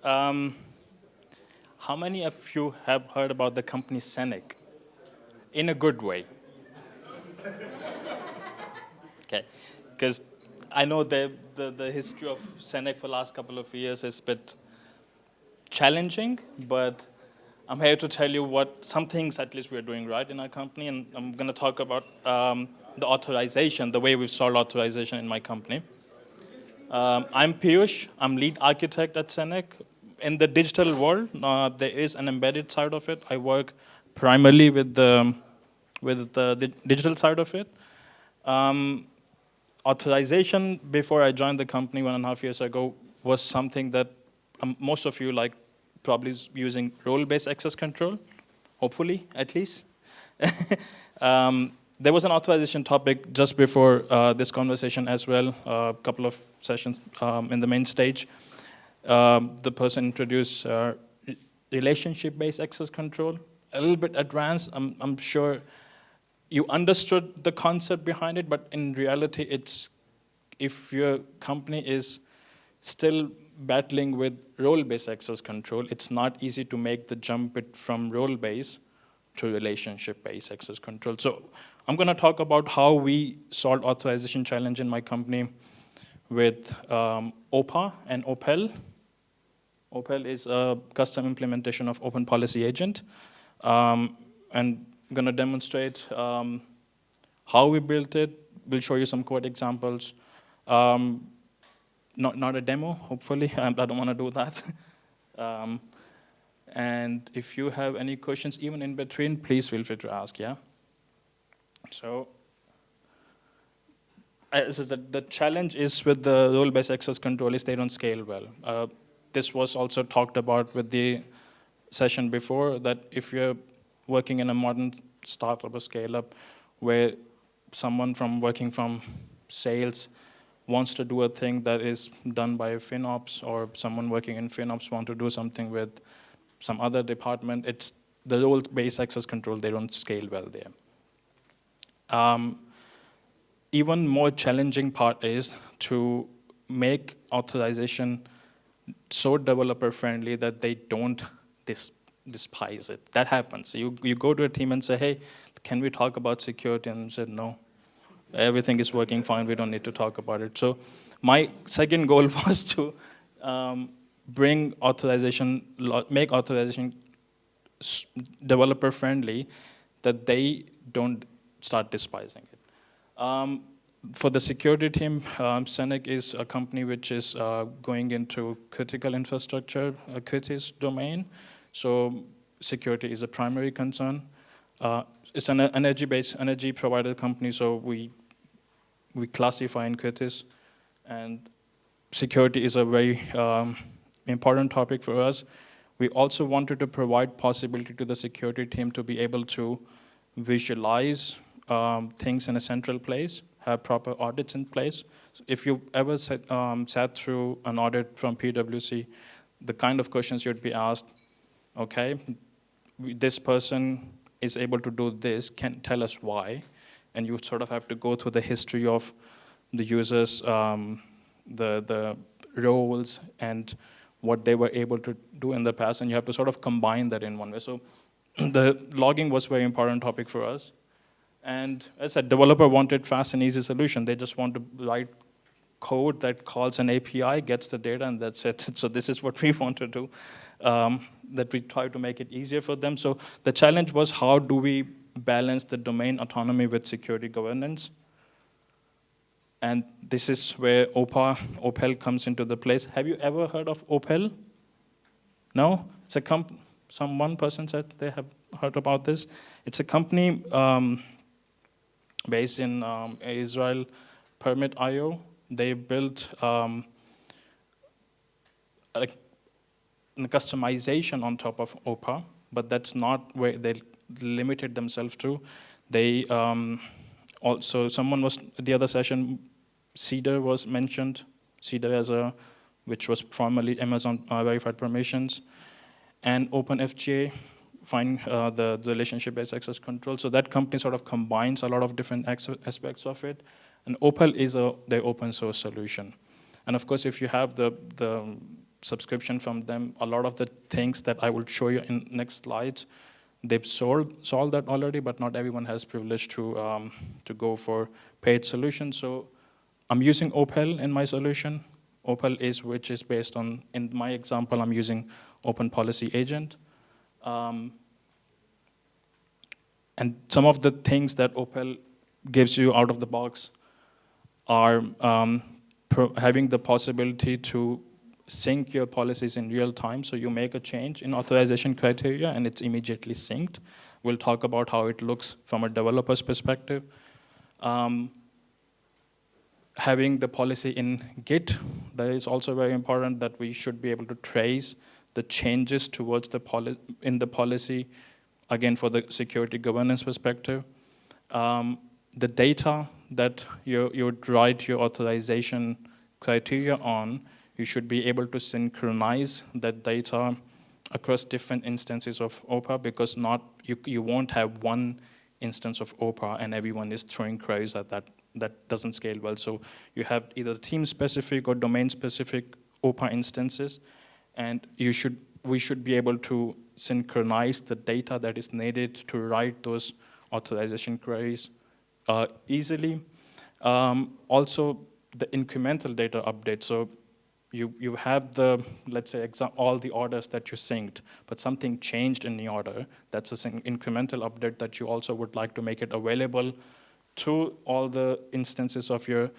Um, how many of you have heard about the company Scenic? In a good way. Okay. Because I know the history of Scenic for the last couple of years is a bit challenging, but I'm here to tell you what some things at least we're doing right in our company, and I'm going to talk about the authorization, the way we've solved authorization in my company. I'm Piyush. I'm lead architect at Scenic. In the digital world, there is an embedded side of it. I work primarily with the digital side of it. Authorization, before I joined the company 1.5 years ago, was something that most of you like probably is using role-based access control, hopefully, at least. There was an authorization topic just before this conversation as well, a couple of sessions in the main stage. The person introduced relationship-based access control, a little bit advanced. I'm sure you understood the concept behind it, but in reality, it's if your company is still battling with role-based access control, it's not easy to make the jump from role-based to relationship-based access control. So I'm going to talk about how we solved authorization challenge in my company with OPA and OPAL. OPAL is a custom implementation of Open Policy Agent. And I'm going to demonstrate how we built it. We'll show you some code examples. Not a demo, hopefully. I don't want to do that. And if you have any questions, even in between, please feel free to ask, yeah? So, the challenge is with the role-based access control is they don't scale well. This was also talked about with the session before, that if you're working in a modern startup or scale-up where someone working from sales wants to do a thing that is done by FinOps, or someone working in FinOps want to do something with some other department, it's the role-based access control, they don't scale well there. Even more challenging part is to make authorization so developer-friendly that they don't despise it. That happens. You go to a team and say, hey, can we talk about security? And they said, no. Everything is working fine, we don't need to talk about it. So my second goal was to make authorization developer friendly, that they don't start despising it. For the security team, Scenic is a company which is going into critical infrastructure, CRITIS domain. So security is a primary concern. It's an energy provider company, so we classify in CRITIS, and security is a very important topic for us. We also wanted to provide possibility to the security team to be able to visualize things in a central place, have proper audits in place. So if you ever sat through an audit from PwC, the kind of questions you'd be asked, okay, this person is able to do this, can tell us why, and you sort of have to go through the history of the users, the roles, and what they were able to do in the past, and you have to sort of combine that in one way. So the logging was a very important topic for us. And as a developer wanted fast and easy solution. They just want to write code that calls an API, gets the data, and that's it. So this is what we want to do, that we try to make it easier for them. So the challenge was, how do we balance the domain autonomy with security governance? And this is where OPAL comes into the place. Have you ever heard of OPAL? No? It's a one person said they have heard about this. It's a company based in Israel, Permit.io. They built a customization on top of OPA, but that's not where they limited themselves to. They also, someone was, the other session, Cedar was mentioned. Cedar which was formerly Amazon Verified Permissions, and OpenFGA, the relationship-based access control. So that company sort of combines a lot of different aspects of it. And OPAL is their open source solution. And of course, if you have the subscription from them. A lot of the things that I will show you in next slides, they've solved that already, but not everyone has privilege to go for paid solutions. So I'm using OPAL in my solution. OPAL which is based on, in my example, I'm using Open Policy Agent. And some of the things that OPAL gives you out of the box are having the possibility to sync your policies in real time. So you make a change in authorization criteria and it's immediately synced. We'll talk about how it looks from a developer's perspective. Having the policy in Git, that is also very important, that we should be able to trace the changes towards in the policy, again, for the security governance perspective. The data that you would write your authorization criteria on, you should be able to synchronize that data across different instances of OPA, because you won't have one instance of OPA and everyone is throwing queries at that. That doesn't scale well. So you have either team-specific or domain-specific OPA instances, and we should be able to synchronize the data that is needed to write those authorization queries easily. Also, the incremental data update. So you have the, let's say, all the orders that you synced, but something changed in the order. That's an incremental update that you also would like to make it available to all the instances of your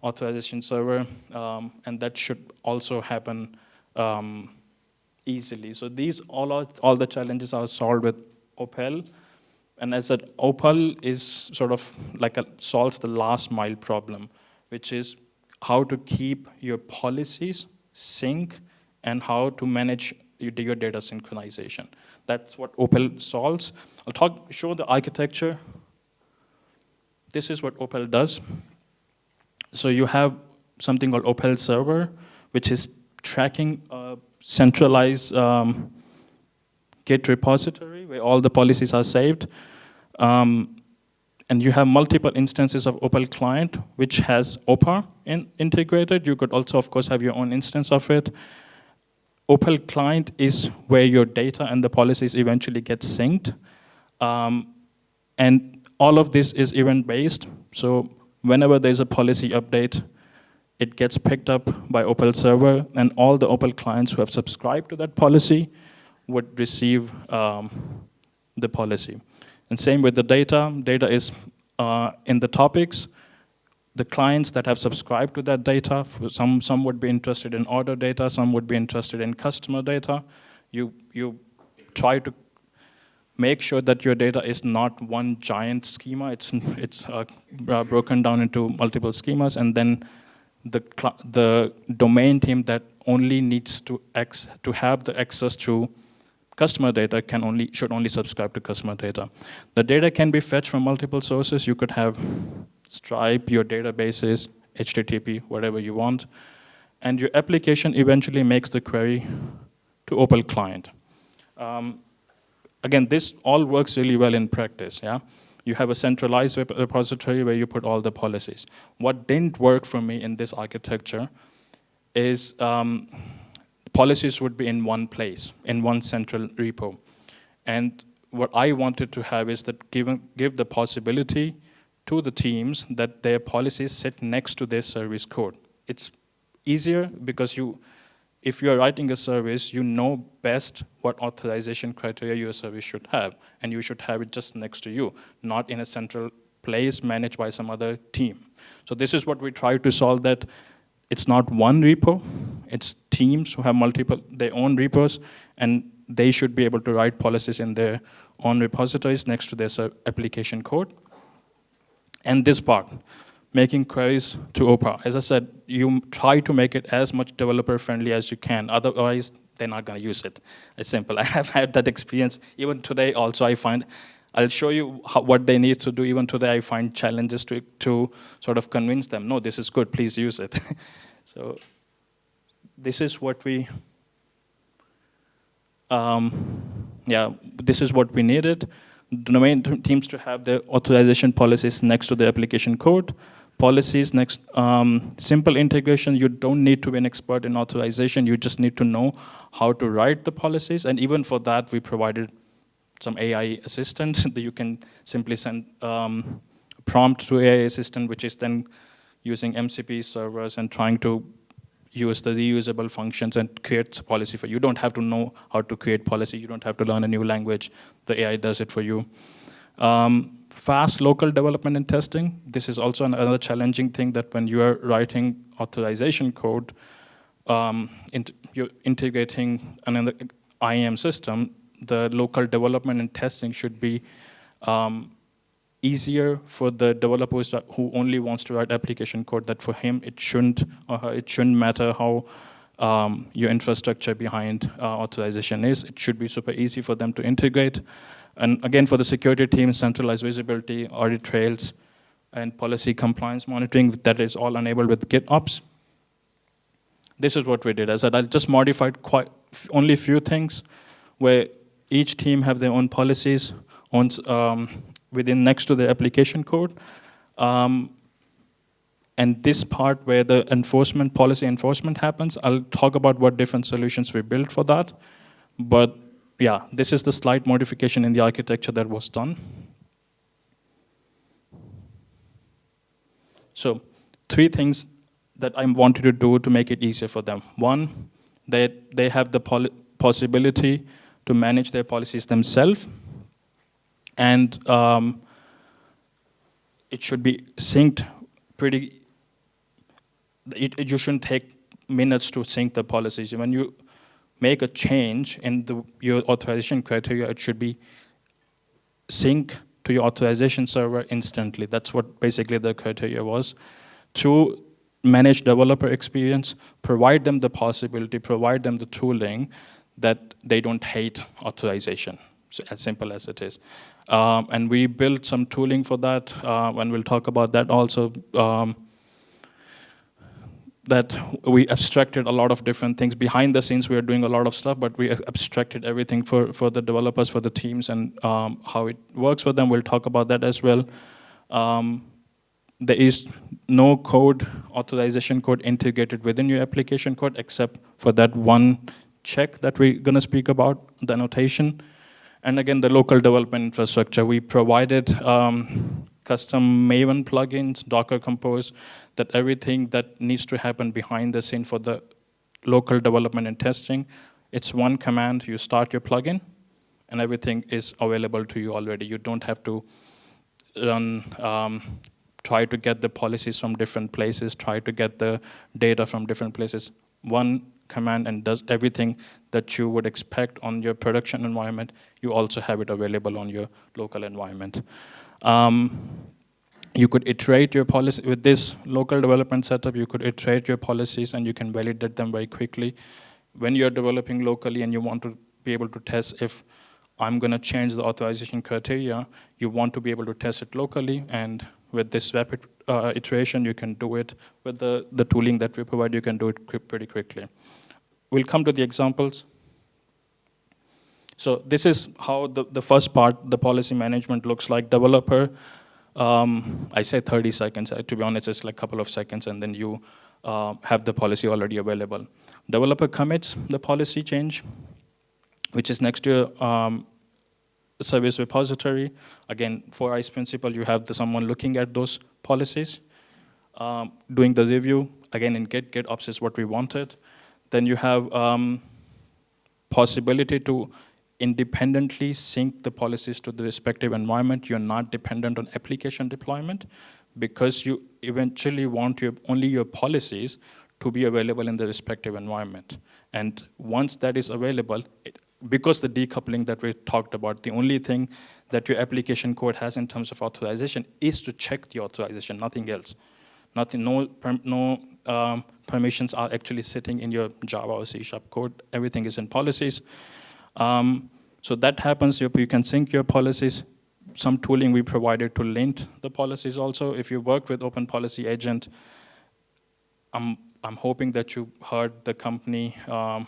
authorization server, and that should also happen easily. So these all the challenges are solved with OPAL. And as I said, OPAL is sort of like solves the last mile problem, which is how to keep your policies sync and how to manage your data synchronization. That's what OPAL solves. I'll show the architecture. This is what OPAL does. So you have something called OPAL server, which is tracking a centralized Git repository where all the policies are saved. And you have multiple instances of OPAL client, which has OPA integrated. You could also, of course, have your own instance of it. OPAL client is where your data and the policies eventually get synced. And all of this is event-based. So whenever there's a policy update, it gets picked up by OPAL server, and all the OPAL clients who have subscribed to that policy would receive the policy. And same with the data. Data is in the topics. The clients that have subscribed to that data, some would be interested in order data, some would be interested in customer data. You try to make sure that your data is not one giant schema. It's broken down into multiple schemas, and then the domain team that only needs to have the access to customer data should only subscribe to customer data. The data can be fetched from multiple sources. You could have Stripe, your databases, HTTP, whatever you want. And your application eventually makes the query to OPAL client. Again, this all works really well in practice. Yeah, you have a centralized repository where you put all the policies. What didn't work for me in this architecture is policies would be in one place, in one central repo. And what I wanted to have is that give the possibility to the teams that their policies sit next to their service code. It's easier because if you are writing a service, you know best what authorization criteria your service should have, and you should have it just next to you, not in a central place managed by some other team. So this is what we try to solve, that it's not one repo, it's teams who have their own repos, and they should be able to write policies in their own repositories next to their application code. And this part, making queries to OPA. As I said, you try to make it as much developer-friendly as you can. Otherwise, they're not going to use it. It's simple. I have had that experience. Even today, also, I'll show you what they need to do. Even today, I find challenges to sort of convince them, no, this is good, please use it. So this is what this is what we needed. Domain teams to have their authorization policies next to the application code. Policies, next, simple integration. You don't need to be an expert in authorization. You just need to know how to write the policies. And even for that, we provided some AI assistant that you can simply send prompt to AI assistant, which is then using MCP servers and trying to use the reusable functions and create policy for you. You don't have to know how to create policy. You don't have to learn a new language. The AI does it for you. Fast local development and testing. This is also another challenging thing, that when you are writing authorization code, you're integrating another IAM system, the local development and testing should be easier for the developers who only wants to write application code, that for him it shouldn't matter how your infrastructure behind authorization is. It should be super easy for them to integrate. And again, for the security team, centralized visibility, audit trails, and policy compliance monitoring, that is all enabled with GitOps. This is what we did. As I said, I just modified only a few things, where each team have their own policies within next to the application code. And this part where the policy enforcement happens, I'll talk about what different solutions we built for that. But yeah, this is the slight modification in the architecture that was done. So 3 things that I wanted to do to make it easier for them. One, they have the possibility to manage their policies themselves. And it should be synced you shouldn't take minutes to sync the policies. When you make a change in your authorization criteria, it should be synced to your authorization server instantly. That's what basically the criteria was. To manage developer experience, provide them the possibility, provide them the tooling that they don't hate authorization. So as simple as it is. And we built some tooling for that, and we'll talk about that also. That we abstracted a lot of different things. Behind the scenes, we are doing a lot of stuff, but we abstracted everything for the developers, for the teams, and how it works for them. We'll talk about that as well. There is no authorization code integrated within your application code, except for that one check that we're going to speak about, the annotation. And again, the local development infrastructure. We provided custom Maven plugins, Docker Compose, that everything that needs to happen behind the scene for the local development and testing, it's one command. You start your plugin, and everything is available to you already. You don't have to try to get the policies from different places, try to get the data from different places. One command and does everything that you would expect on your production environment. You also have it available on your local environment. You could iterate your policy with this local development setup. You could iterate your policies, and you can validate them very quickly. When you're developing locally and you want to be able to test if I'm going to change the authorization criteria, you want to be able to test it locally. And with this rapid iteration, you can do it with the tooling that we provide. You can do it pretty quickly. We'll come to the examples. So this is how the first part, the policy management, looks like. Developer, I say 30 seconds. To be honest, it's like a couple of seconds, and then you have the policy already available. Developer commits the policy change, which is next to service repository. Again, for ICE principle, you have someone looking at those policies, doing the review. Again, in GitOps is what we wanted. Then you have possibility to independently sync the policies to the respective environment. You're not dependent on application deployment, because you eventually want only your policies to be available in the respective environment. And once that is available, because the decoupling that we talked about, the only thing that your application code has in terms of authorization is to check the authorization, nothing else. No permissions are actually sitting in your Java or C# code. Everything is in policies. So that happens. You can sync your policies. Some tooling we provided to lint the policies also. If you work with Open Policy Agent, I'm hoping that you heard the company, I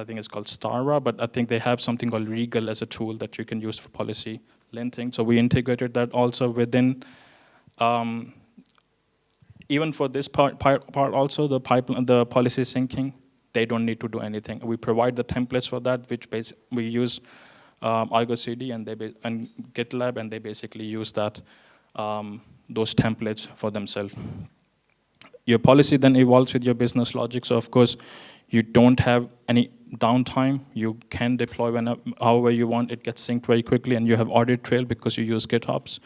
think it's called Starra, but I think they have something called Regal as a tool that you can use for policy linting. So we integrated that also within Even for this part also, the policy syncing, they don't need to do anything. We provide the templates for that, which we use Argo CD and GitLab, and they basically use that those templates for themselves. Your policy then evolves with your business logic. So of course, you don't have any downtime. You can deploy however you want. It gets synced very quickly, and you have audit trail because you use GitHubs.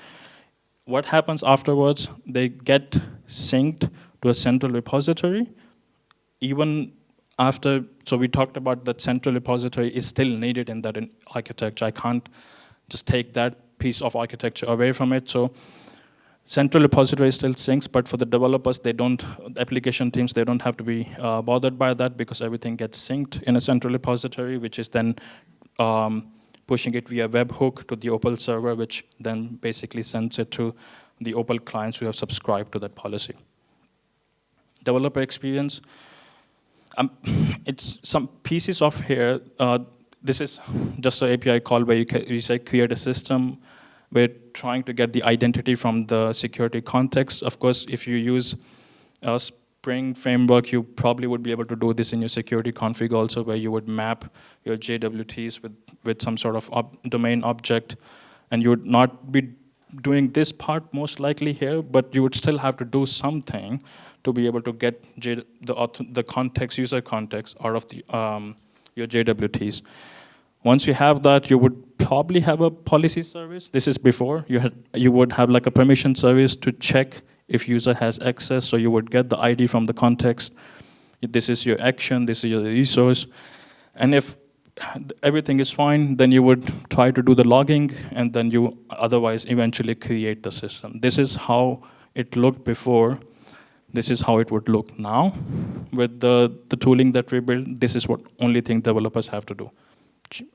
What happens afterwards? They get synced to a central repository. Even after, so we talked about that central repository is still needed in that architecture. I can't just take that piece of architecture away from it. So central repository still syncs, but for the developers, application teams, they don't have to be bothered by that because everything gets synced in a central repository, which is then pushing it via webhook to the OPAL server, which then basically sends it to the OPAL clients who have subscribed to that policy. Developer experience. It's some pieces of here. This is just an API call where you say create a system. We're trying to get the identity from the security context. Of course, if you use a Spring framework, you probably would be able to do this in your security config also, where you would map your JWTs with some sort of domain object. And you would not be doing this part most likely here, but you would still have to do something to be able to get the context, user context out of your JWTs. Once you have that, you would probably have a policy service. This is before. You would have like a permission service to check if user has access, so you would get the ID from the context. This is your action, this is your resource. And if everything is fine, then you would try to do the logging, and then you otherwise eventually create the system. This is how it looked before. This is how it would look now. With the tooling that we built, this is what only thing developers have to do.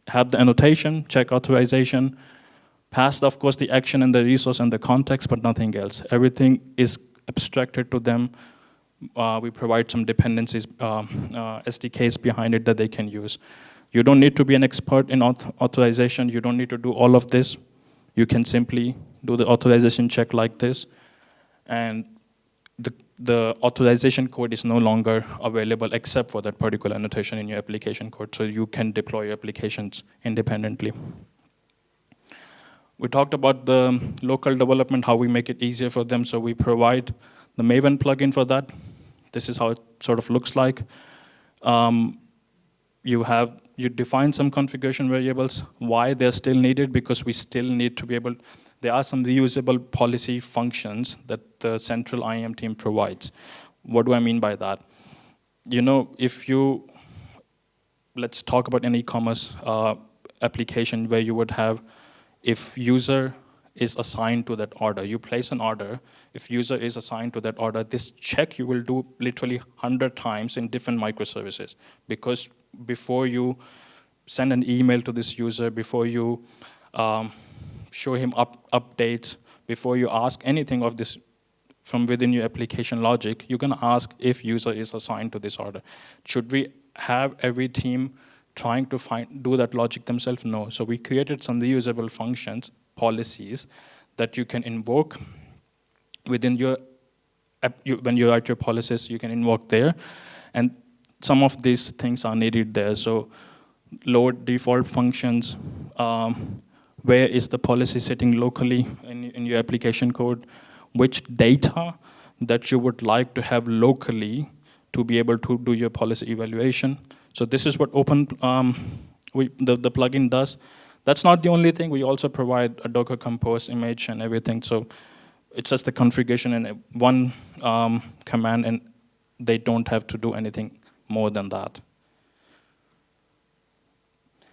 Have the annotation, check authorization, pass, of course, the action and the resource and the context, but nothing else. Everything is abstracted to them. We provide some dependencies, SDKs behind it that they can use. You don't need to be an expert in authorization. You don't need to do all of this. You can simply do the authorization check like this. And the authorization code is no longer available except for that particular annotation in your application code. So you can deploy your applications independently. We talked about the local development, how we make it easier for them. So we provide the Maven plugin for that. This is how it sort of looks like. You define some configuration variables. Why they're still needed? Because we still need to be able, there are some reusable policy functions that the central IAM team provides. What do I mean by that? Let's talk about an e-commerce application where you would have, if user is assigned to that order, you place an order, if user is assigned to that order, this check you will do literally 100 times in different microservices. Because before you send an email to this user, before you show him updates, before you ask anything of this from within your application logic, you're going to ask if user is assigned to this order. Should we have every team trying to do that logic themselves? No. So we created some reusable functions, policies, that you can invoke within your app. When you write your policies, you can invoke there. And some of these things are needed there. So load default functions. Where is the policy sitting locally in your application code? Which data that you would like to have locally to be able to do your policy evaluation. So this is what the plugin does. That's not the only thing. We also provide a Docker Compose image and everything. So it's just the configuration in one command, and they don't have to do anything more than that.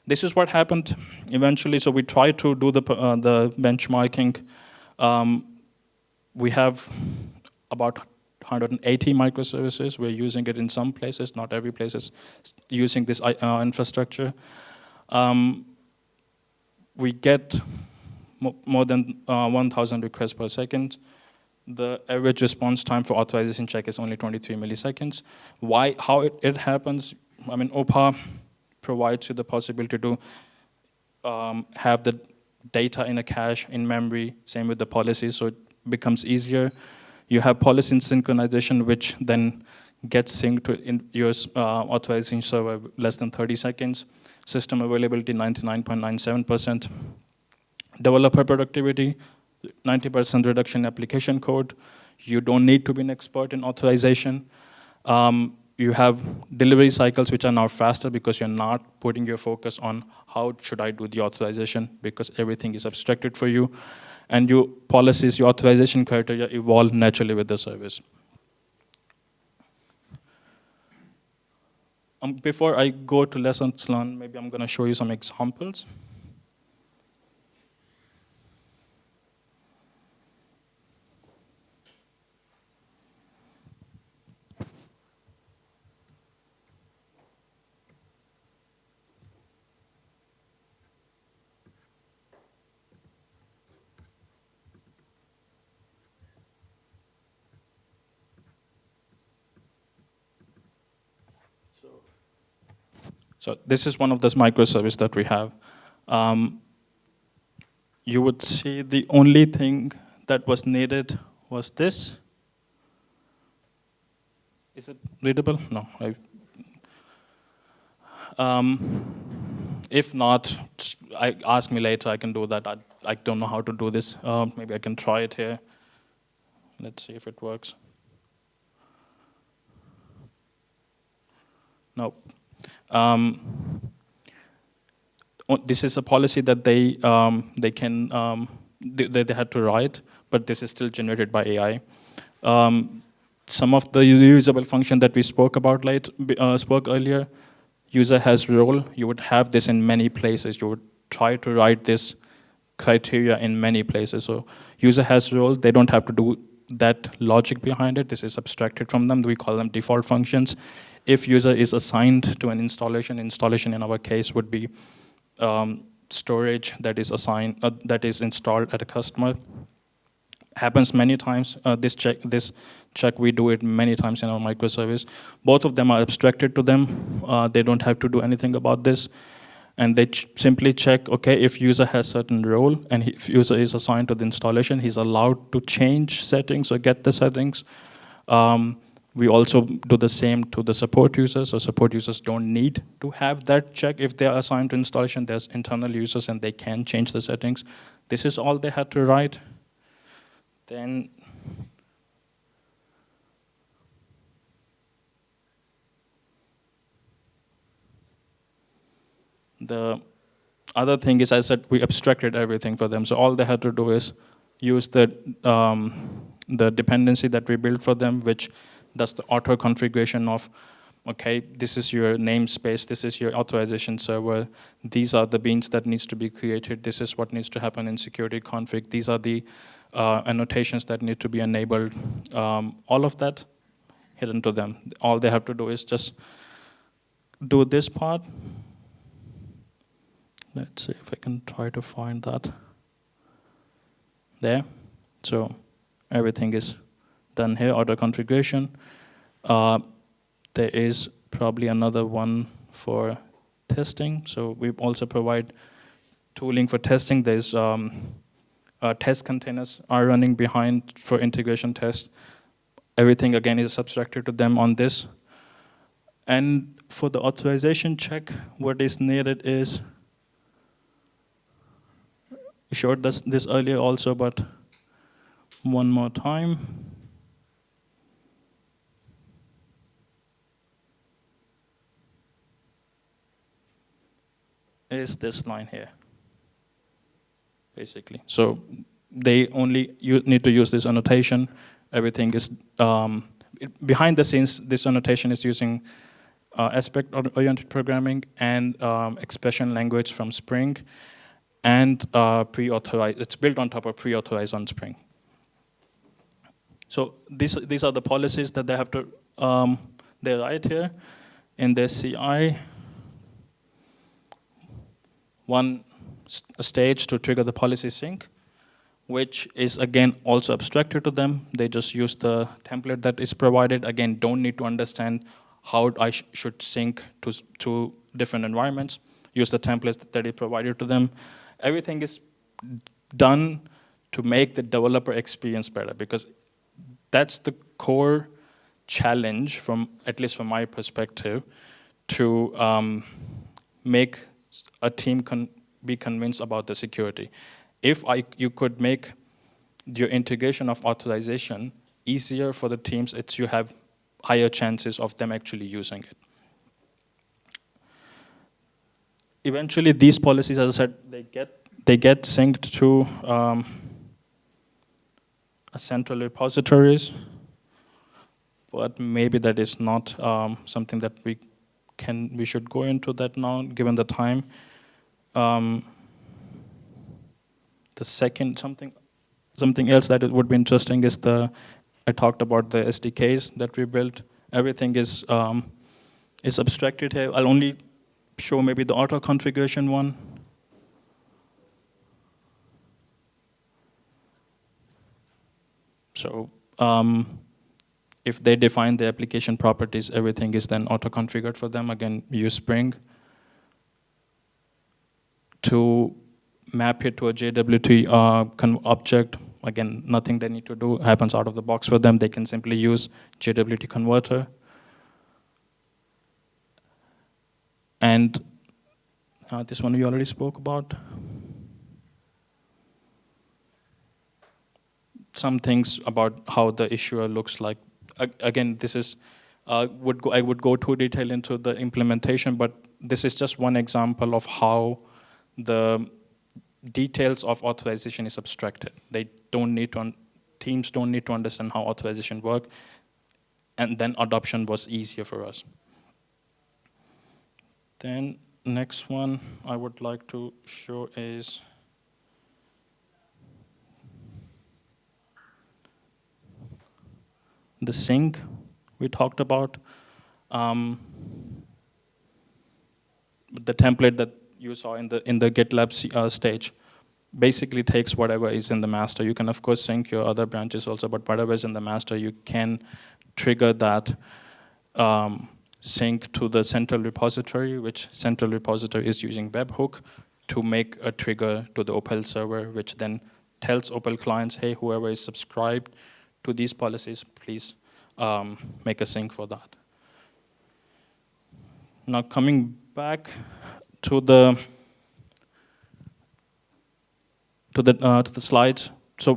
This is what happened eventually. So we tried to do the benchmarking. We have about 180 microservices. We're using it in some places. Not every place is using this infrastructure. We get more than 1,000 requests per second. The average response time for authorization check is only 23 milliseconds. How it happens? I mean, OPA provides you the possibility to have the data in a cache, in memory, same with the policies. So becomes easier. You have policy synchronization, which then gets synced to in your authorization server less than 30 seconds. System availability 99.97%. Developer productivity 90% reduction in application code. You don't need to be an expert in authorization. You have delivery cycles which are now faster because you're not putting your focus on how should I do the authorization, because everything is abstracted for you. And your policies, your authorization criteria evolve naturally with the service. Before I go to lessons learned, maybe I'm going to show you some examples. So this is one of those microservices that we have. You would see the only thing that was needed was this. Is it readable? No. If not, ask me later. I can do that. I don't know how to do this. Maybe I can try it here. Let's see if it works. No. This is a policy that they had to write, but this is still generated by AI. Some of the reusable function that we spoke earlier, user has role. You would have this in many places. You would try to write this criteria in many places. So user has role. They don't have to do that logic behind it. This is abstracted from them. We call them default functions. If user is assigned to an installation in our case would be storage that is assigned, that is installed at a customer. Happens many times. This check we do it many times in our microservice. Both of them are abstracted to them. They don't have to do anything about this. And they simply check, okay, if user has certain role and if user is assigned to the installation, he's allowed to change settings or get the settings. We also do the same to the support users. So support users don't need to have that check if they are assigned to installation. There's internal users and they can change the settings. This is all they had to write. Then the other thing is, I said we abstracted everything for them. So all they had to do is use the dependency that we built for them, which does the auto configuration of, okay, this is your namespace, this is your authorization server, these are the beans that needs to be created, this is what needs to happen in security config, these are the annotations that need to be enabled. All of that hidden to them. All they have to do is just do this part. Let's see if I can try to find that. There. So everything is done here, auto configuration. There is probably another one for testing. So we also provide tooling for testing. There's test containers are running behind for integration test. Everything again is abstracted to them on this. And for the authorization check, what is needed is, we showed this earlier also, but one more time. Is this line here, basically. So they only need to use this annotation. Everything is, behind the scenes, this annotation is using aspect-oriented programming and expression language from Spring, and pre-authorized. It's built on top of pre-authorized on Spring. So these are the policies that they have to, they write here in their CI. One stage to trigger the policy sync, which is again also abstracted to them. They just use the template that is provided. Again, don't need to understand how I should sync to different environments. Use the templates that is provided to them. Everything is done to make the developer experience better, because that's the core challenge, from at least from my perspective, to make a team be convinced about the security. If you could make your integration of authorization easier for the teams, you have higher chances of them actually using it. Eventually, these policies, as I said, they get synced to a central repositories, but maybe that is not something that we should go into that now, given the time. The second something else that it would be interesting is I talked about the SDKs that we built. Everything is abstracted here. I'll only show maybe the auto configuration one. So if they define the application properties, everything is then auto-configured for them. Again, use Spring to map it to a JWT object. Again, nothing they need to do happens out of the box for them. They can simply use JWT converter. And this one we already spoke about. Some things about how the issuer looks like. Again, this is I would go too detail into the implementation, but this is just one example of how the details of authorization is abstracted. Teams don't need to understand how authorization works, and then adoption was easier for us. Then next one I would like to show is the sync we talked about. The template that you saw in the GitLab stage basically takes whatever is in the master. You can of course sync your other branches also, but whatever is in the master, you can trigger that sync to the central repository, which central repository is using webhook to make a trigger to the OPAL server, which then tells OPAL clients, hey, whoever is subscribed to these policies, please make a sync for that. Now coming back to the slides. So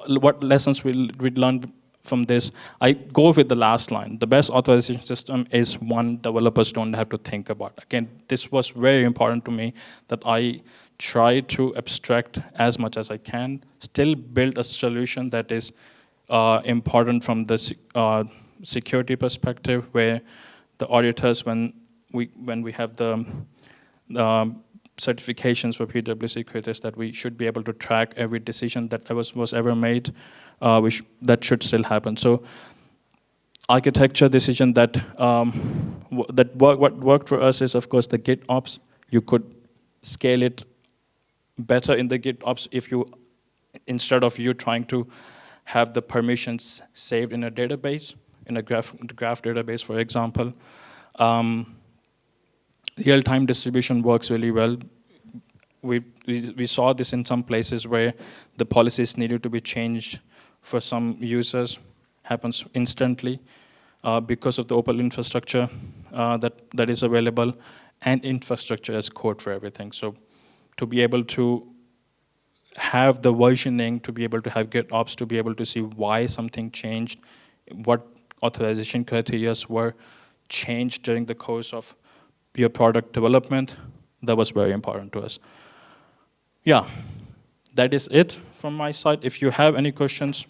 what lessons we learned from this? I go with the last line. The best authorization system is one developers don't have to think about. Again, this was very important to me, that I try to abstract as much as I can, still build a solution that is important from the security perspective, where the auditors, when we have the certifications for PwC creators, that we should be able to track every decision that was ever made. That should still happen. So architecture decision that what worked for us is, of course, the GitOps. You could scale it better in the GitOps if you, instead of you trying to have the permissions saved in a database, in a graph database, for example. Real-time distribution works really well. We saw this in some places where the policies needed to be changed for some users, happens instantly because of the OPAL infrastructure that is available, and infrastructure as code for everything. So to be able to have the versioning, to be able to have GitOps, to be able to see why something changed, what authorization criteria were changed during the course of your product development, that was very important to us. Yeah, that is it from my side. If you have any questions.